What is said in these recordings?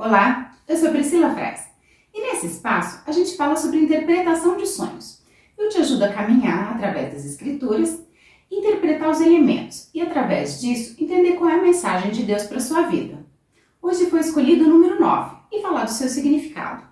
Olá, eu sou Priscila Fraz e nesse espaço a gente fala sobre interpretação de sonhos. Eu te ajudo a caminhar através das escrituras, interpretar os elementos e através disso entender qual é a mensagem de Deus para a sua vida. Hoje foi escolhido o número 9 e falar do seu significado.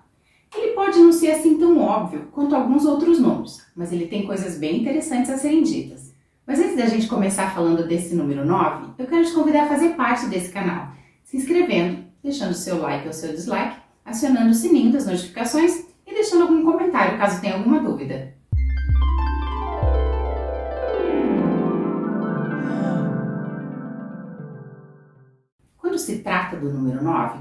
Ele pode não ser assim tão óbvio quanto alguns outros números, mas ele tem coisas bem interessantes a serem ditas. Mas antes da gente começar falando desse número 9, eu quero te convidar a fazer parte desse canal, se inscrevendo, deixando seu like ou seu dislike, acionando o sininho das notificações e deixando algum comentário caso tenha alguma dúvida. Quando se trata do número 9,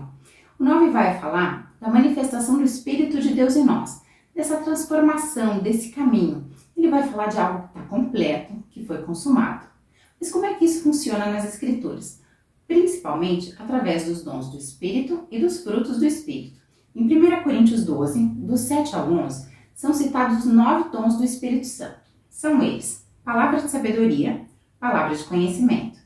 o 9 vai falar da manifestação do Espírito de Deus em nós, dessa transformação, desse caminho. Ele vai falar de algo que está completo, que foi consumado. Mas como é que isso funciona nas Escrituras? Principalmente através dos dons do Espírito e dos frutos do Espírito. Em 1 Coríntios 12, do 7 ao 11, são citados os 9 dons do Espírito Santo. São eles: palavra de sabedoria, palavra de conhecimento,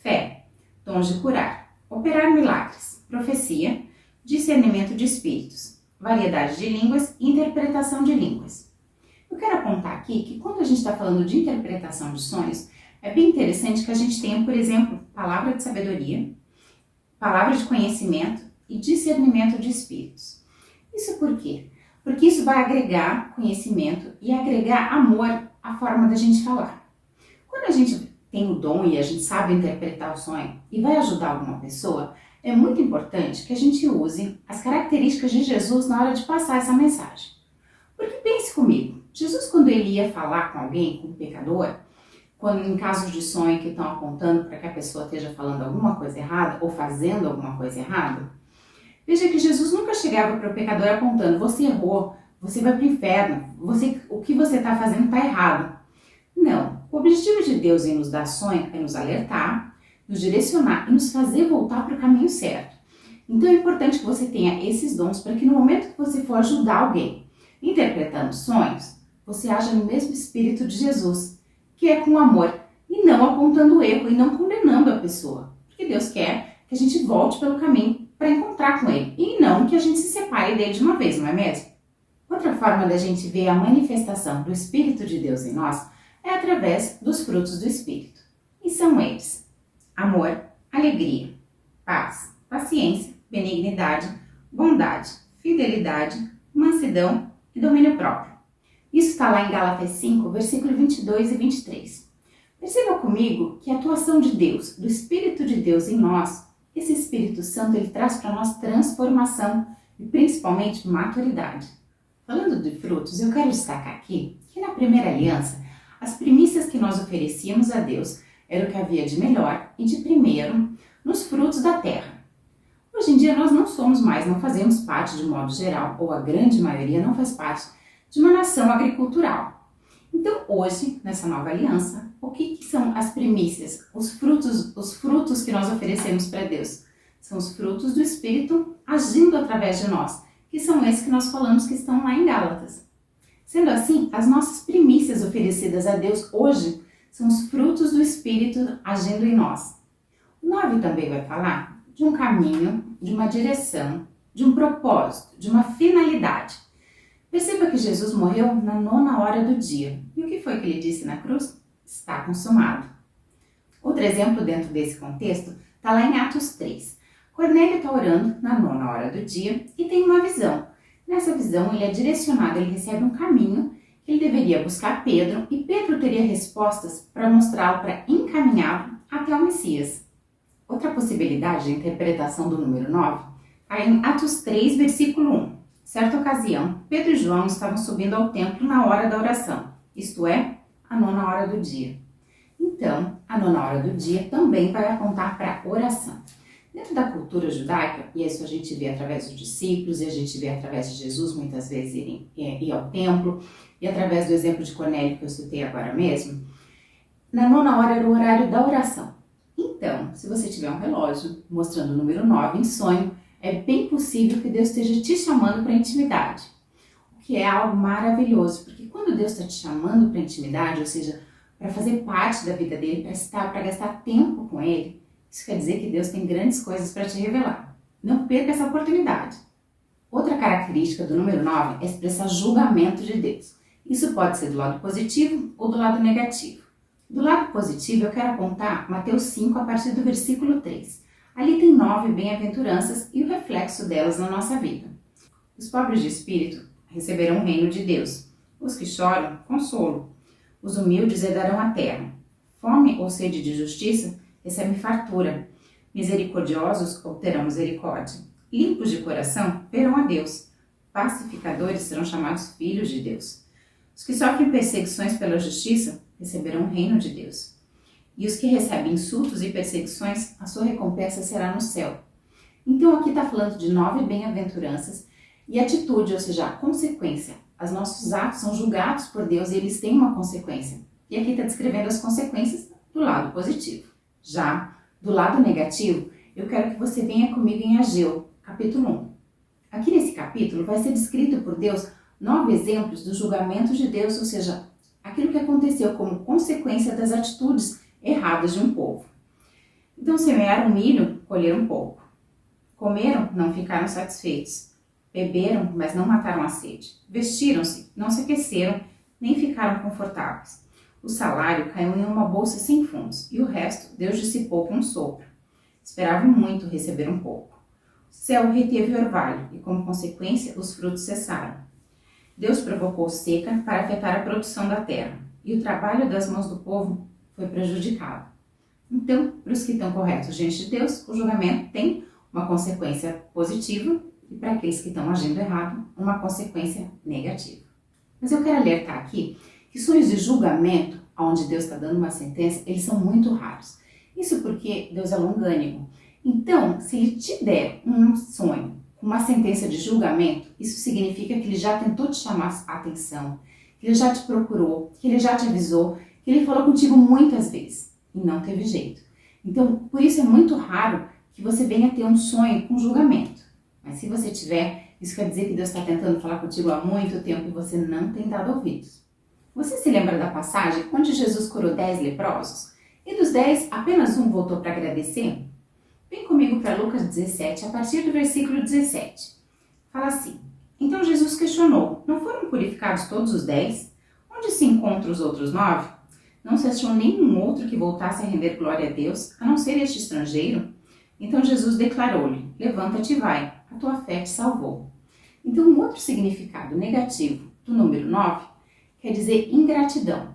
fé, dons de curar, operar milagres, profecia, discernimento de espíritos, variedade de línguas e interpretação de línguas. Eu quero apontar aqui que quando a gente está falando de interpretação de sonhos, é bem interessante que a gente tenha, por exemplo, palavra de sabedoria, palavra de conhecimento e discernimento de espíritos. Isso por quê? Porque isso vai agregar conhecimento e agregar amor à forma da gente falar. Quando a gente tem o dom e a gente sabe interpretar o sonho e vai ajudar alguma pessoa, é muito importante que a gente use as características de Jesus na hora de passar essa mensagem. Porque pense comigo, Jesus quando ele ia falar com alguém, com um pecador, quando em casos de sonho que estão apontando para que a pessoa esteja falando alguma coisa errada ou fazendo alguma coisa errada, veja que Jesus nunca chegava para o pecador apontando: você errou, você vai para o inferno, o que você está fazendo está errado. Não, o objetivo de Deus em nos dar sonho é nos alertar, nos direcionar e nos fazer voltar para o caminho certo. Então é importante que você tenha esses dons para que no momento que você for ajudar alguém interpretando sonhos, você haja no mesmo espírito de Jesus, que é com amor, e não apontando o erro e não condenando a pessoa. Porque Deus quer que a gente volte pelo caminho para encontrar com Ele, e não que a gente se separe dele de uma vez, não é mesmo? Outra forma da gente ver a manifestação do Espírito de Deus em nós é através dos frutos do Espírito. E são eles: amor, alegria, paz, paciência, benignidade, bondade, fidelidade, mansidão e domínio próprio. Isso está lá em Gálatas 5, versículo 22 e 23. Perceba comigo que a atuação de Deus, do Espírito de Deus em nós, esse Espírito Santo, ele traz para nós transformação e principalmente maturidade. Falando de frutos, eu quero destacar aqui que na primeira aliança, as primícias que nós oferecíamos a Deus era o que havia de melhor e de primeiro nos frutos da terra. Hoje em dia nós não fazemos parte de modo geral, ou a grande maioria não faz parte de uma nação agricultural. Então hoje, nessa nova aliança, o que são as primícias, os frutos que nós oferecemos para Deus? São os frutos do Espírito agindo através de nós, que são esses que nós falamos que estão lá em Gálatas. Sendo assim, as nossas primícias oferecidas a Deus hoje são os frutos do Espírito agindo em nós. O 9 também vai falar de um caminho, de uma direção, de um propósito, de uma finalidade. Perceba que Jesus morreu na 9ª hora do dia. E o que foi que ele disse na cruz? Está consumado. Outro exemplo dentro desse contexto está lá em Atos 3. Cornélio está orando na 9ª hora do dia e tem uma visão. Nessa visão ele é direcionado, ele recebe um caminho que ele deveria buscar Pedro e Pedro teria respostas para mostrá-lo, para encaminhá-lo até o Messias. Outra possibilidade de interpretação do número 9 está em Atos 3, versículo 1. Certa ocasião, Pedro e João estavam subindo ao templo na hora da oração, isto é, a 9ª hora do dia. Então, a 9ª hora do dia também vai apontar para a oração. Dentro da cultura judaica, e isso a gente vê através dos discípulos, e a gente vê através de Jesus muitas vezes ir ao templo, e através do exemplo de Cornélio que eu citei agora mesmo, na 9ª hora era o horário da oração. Então, se você tiver um relógio mostrando o número 9 em sonho, é bem possível que Deus esteja te chamando para intimidade, o que é algo maravilhoso, porque quando Deus está te chamando para intimidade, ou seja, para fazer parte da vida dele, para gastar tempo com ele, isso quer dizer que Deus tem grandes coisas para te revelar. Não perca essa oportunidade. Outra característica do número 9 é expressar julgamento de Deus. Isso pode ser do lado positivo ou do lado negativo. Do lado positivo, eu quero apontar Mateus 5, a partir do versículo 3. Ali tem 9 bem-aventuranças e o reflexo delas na nossa vida. Os pobres de espírito receberão o reino de Deus. Os que choram, consolo. Os humildes herdarão a terra. Fome ou sede de justiça, recebem fartura. Misericordiosos obterão misericórdia. Limpos de coração, verão a Deus. Pacificadores serão chamados filhos de Deus. Os que sofrem perseguições pela justiça, receberão o reino de Deus. E os que recebem insultos e perseguições, a sua recompensa será no céu. Então aqui está falando de 9 bem-aventuranças e atitude, ou seja, a consequência. Os nossos atos são julgados por Deus e eles têm uma consequência. E aqui está descrevendo as consequências do lado positivo. Já do lado negativo, eu quero que você venha comigo em Ageu, capítulo 1. Aqui nesse capítulo vai ser descrito por Deus 9 exemplos do julgamento de Deus, ou seja, aquilo que aconteceu como consequência das atitudes erradas de um povo. Então, semearam milho, colheram pouco. Comeram, não ficaram satisfeitos. Beberam, mas não mataram a sede. Vestiram-se, não se aqueceram, nem ficaram confortáveis. O salário caiu em uma bolsa sem fundos, e o resto Deus dissipou com um sopro. Esperavam muito, receberam pouco. O céu reteve o orvalho, e como consequência, os frutos cessaram. Deus provocou seca para afetar a produção da terra, e o trabalho das mãos do povo foi prejudicado. Então, para os que estão corretos diante de Deus, o julgamento tem uma consequência positiva, e para aqueles que estão agindo errado, uma consequência negativa. Mas eu quero alertar aqui que sonhos de julgamento, onde Deus está dando uma sentença, eles são muito raros. Isso porque Deus é longânimo. Então, se Ele te der um sonho com uma sentença de julgamento, isso significa que Ele já tentou te chamar a atenção, que Ele já te procurou, que Ele já te avisou, que Ele falou contigo muitas vezes e não teve jeito. Então, por isso é muito raro que você venha ter um sonho com julgamento. Mas se você tiver, isso quer dizer que Deus está tentando falar contigo há muito tempo e você não tem dado ouvidos. Você se lembra da passagem onde Jesus curou 10 leprosos? E dos 10, apenas um voltou para agradecer? Vem comigo para Lucas 17, a partir do versículo 17. Fala assim: Então Jesus questionou, não foram purificados todos os 10? Onde se encontram os outros 9? Não se achou nenhum outro que voltasse a render glória a Deus, a não ser este estrangeiro? Então Jesus declarou-lhe, levanta-te e vai, a tua fé te salvou. Então um outro significado negativo do número 9 quer dizer ingratidão.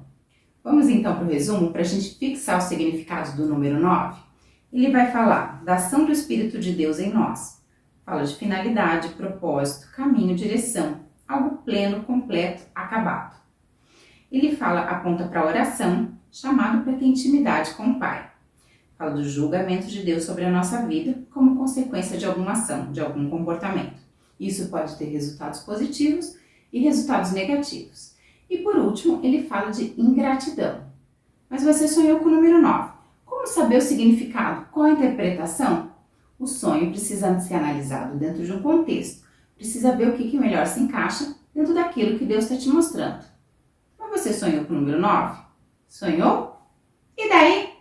Vamos então para o resumo para a gente fixar os significados do número 9? Ele vai falar da ação do Espírito de Deus em nós. Fala de finalidade, propósito, caminho, direção, algo pleno, completo, acabado. Ele aponta para a oração, chamado para ter intimidade com o Pai. Fala do julgamento de Deus sobre a nossa vida como consequência de alguma ação, de algum comportamento. Isso pode ter resultados positivos e resultados negativos. E por último, ele fala de ingratidão. Mas você sonhou com o número 9. Como saber o significado? Qual a interpretação? O sonho precisa ser analisado dentro de um contexto. Precisa ver o que melhor se encaixa dentro daquilo que Deus está te mostrando. Mas você sonhou com o número 9? Sonhou? E daí?